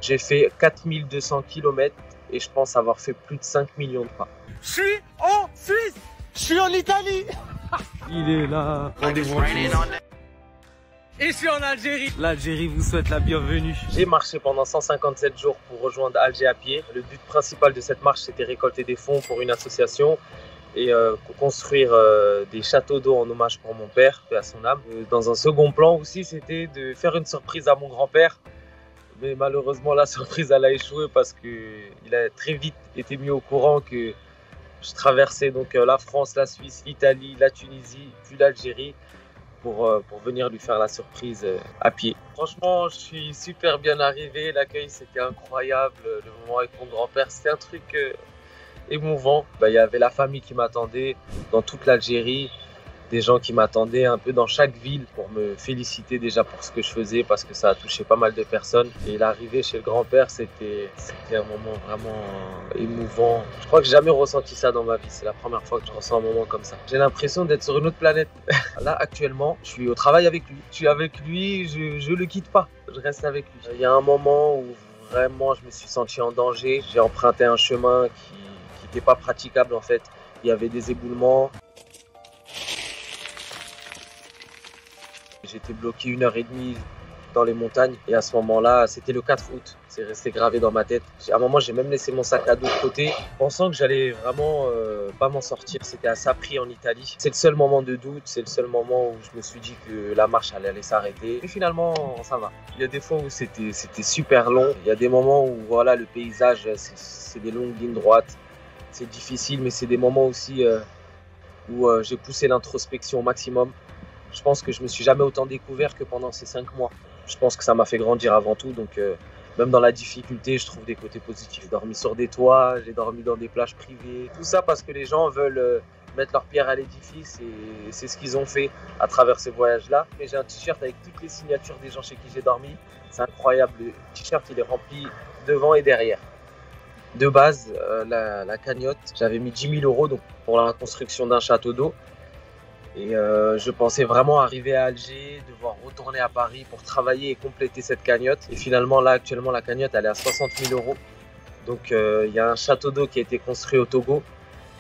J'ai fait 4200 km et je pense avoir fait plus de 5 millions de pas. Je suis en Suisse. Je suis en Italie. Il est là. Rendez-vous. Et je suis en Algérie. L'Algérie vous souhaite la bienvenue. J'ai marché pendant 157 jours pour rejoindre Alger à pied. Le but principal de cette marche, c'était récolter des fonds pour une association et construire des châteaux d'eau en hommage pour mon père, paix à son âme. Dans un second plan aussi, c'était de faire une surprise à mon grand-père. Mais malheureusement, la surprise, elle a échoué parce qu'il a très vite été mis au courant que je traversais donc la France, la Suisse, l'Italie, la Tunisie, puis l'Algérie pour venir lui faire la surprise à pied. Franchement, je suis super bien arrivé. L'accueil, c'était incroyable. Le moment avec mon grand-père, c'était un truc émouvant. Il y avait la famille qui m'attendait dans toute l'Algérie. Des gens qui m'attendaient un peu dans chaque ville pour me féliciter déjà pour ce que je faisais parce que ça a touché pas mal de personnes. Et l'arrivée chez le grand-père, c'était un moment vraiment émouvant. Je crois que j'ai jamais ressenti ça dans ma vie. C'est la première fois que je ressens un moment comme ça. J'ai l'impression d'être sur une autre planète. Là, actuellement, je suis au travail avec lui. Je suis avec lui, je le quitte pas. Je reste avec lui. Il y a un moment où vraiment je me suis senti en danger. J'ai emprunté un chemin qui n'était pas praticable en fait. Il y avait des éboulements. J'étais bloqué 1h30 dans les montagnes et à ce moment-là, c'était le 4 août. C'est resté gravé dans ma tête. À un moment, j'ai même laissé mon sac à dos de côté, pensant que j'allais vraiment pas m'en sortir. C'était à Sapri en Italie. C'est le seul moment de doute, c'est le seul moment où je me suis dit que la marche allait s'arrêter. Et finalement, ça va. Il y a des fois où c'était super long. Il y a des moments où voilà, le paysage, c'est des longues lignes droites. C'est difficile, mais c'est des moments aussi où j'ai poussé l'introspection au maximum. Je pense que je me suis jamais autant découvert que pendant ces 5 mois. Je pense que ça m'a fait grandir avant tout, donc même dans la difficulté, je trouve des côtés positifs. J'ai dormi sur des toits, j'ai dormi dans des plages privées. Tout ça parce que les gens veulent mettre leur pierre à l'édifice et c'est ce qu'ils ont fait à travers ces voyages-là. Mais j'ai un t-shirt avec toutes les signatures des gens chez qui j'ai dormi. C'est incroyable, le t-shirt il est rempli devant et derrière. De base, la cagnotte, j'avais mis 10 000 € donc, pour la construction d'un château d'eau. Et je pensais vraiment arriver à Alger, devoir retourner à Paris pour travailler et compléter cette cagnotte. Et finalement, là, actuellement, la cagnotte, elle est à 60 000 €. Donc, il y a un château d'eau qui a été construit au Togo.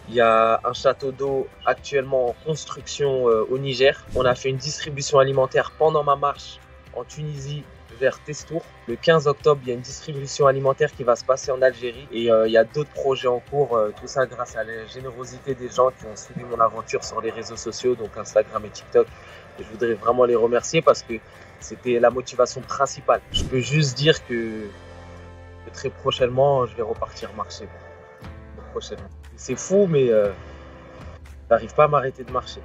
Il y a un château d'eau actuellement en construction au Niger. On a fait une distribution alimentaire pendant ma marche en Tunisie vers Testour. Le 15 octobre, il y a une distribution alimentaire qui va se passer en Algérie et il y a d'autres projets en cours, tout ça grâce à la générosité des gens qui ont suivi mon aventure sur les réseaux sociaux, donc Instagram et TikTok. Et je voudrais vraiment les remercier parce que c'était la motivation principale. Je peux juste dire que très prochainement, je vais repartir marcher. Prochainement. C'est fou, mais j'arrive pas à m'arrêter de marcher.